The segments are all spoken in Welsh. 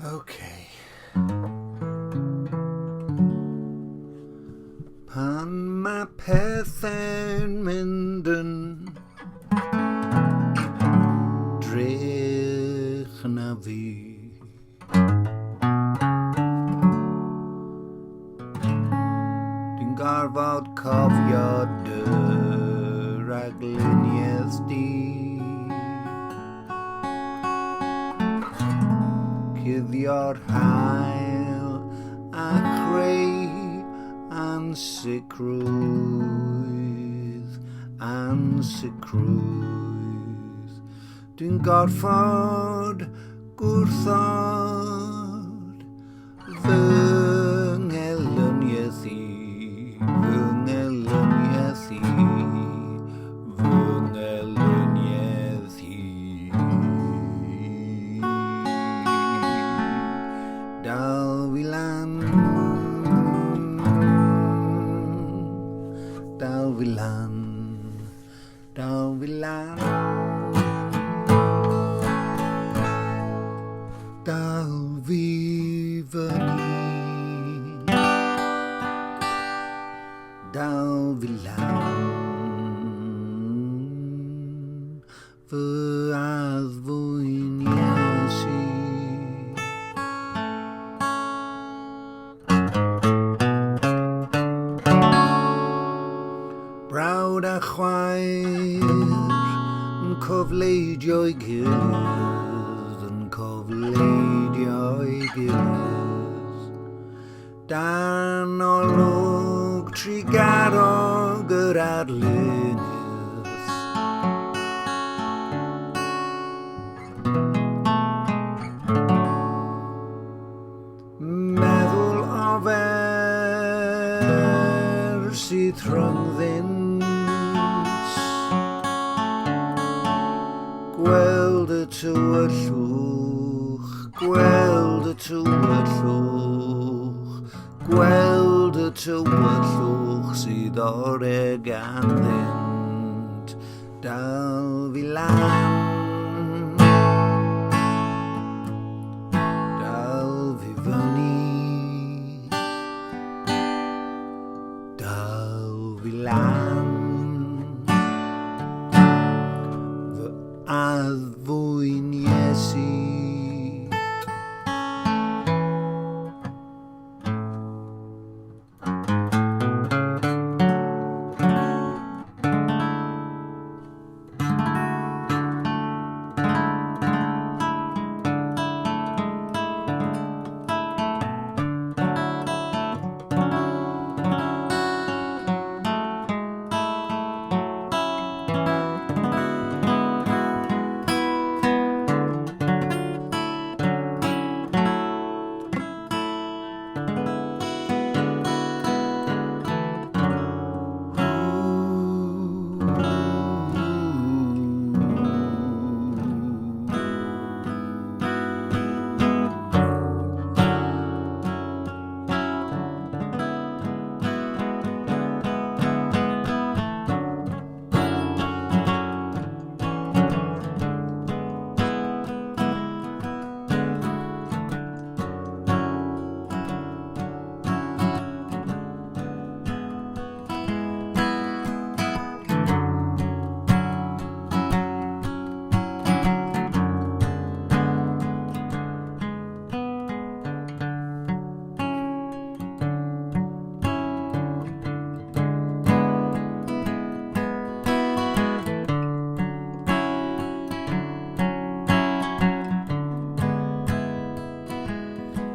Okay. Pan mae pethau'n mynd yn drych na fi, dwi'n gorfod cofio dy ragluniaeth di, cuddio'r hael a chreu ansicrwydd. Dwi'n gorfod gwrthod fy ngelyniaeth i, fy ngelyniaeth i, fy ngelyniaeth i. Dal fi lan, dal fi lan, dal fi lan, dal fi fyny, dal fi lan, fy addfwyn Iesu. Brawd a chwaer yn cofleidio'i gilydd, yn cofleidio'i gilydd. Dan olwg trigarog yr arlunydd. Meddwl o fer sydd rhyngddynt, gweld y tywyllwch, gweld y tywyllwch, gweld y tywyllwch sydd o'r ganddynt. Dal fi lan, dal fi fyny, dal fi lan, fy addfwyn Iesu.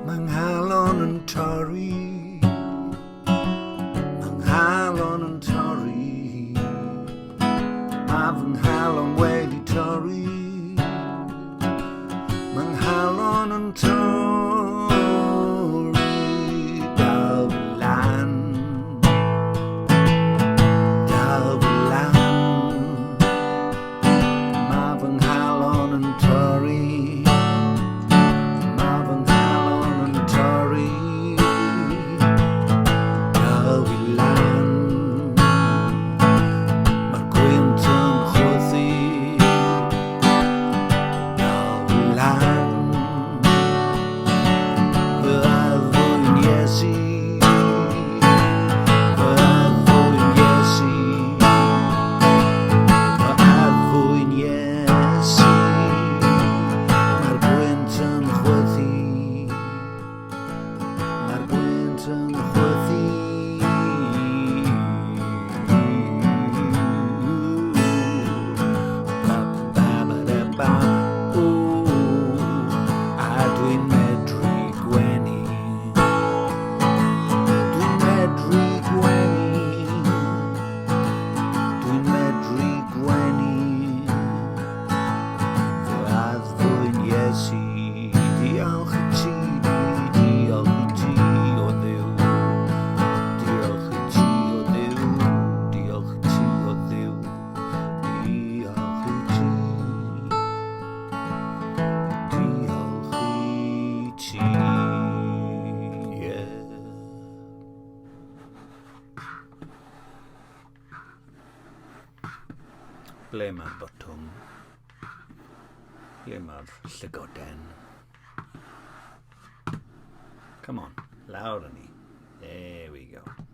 Manghalon yn torri, manghalon yn torri, a fy nghalon wedi torri. Manghalon yn torri, dal fi lan, dal fi lan, ma fy nghalon yn torri. Ble mae'r botwm? Ble mae'r llygoden? Come on, lawr â ni. There we go.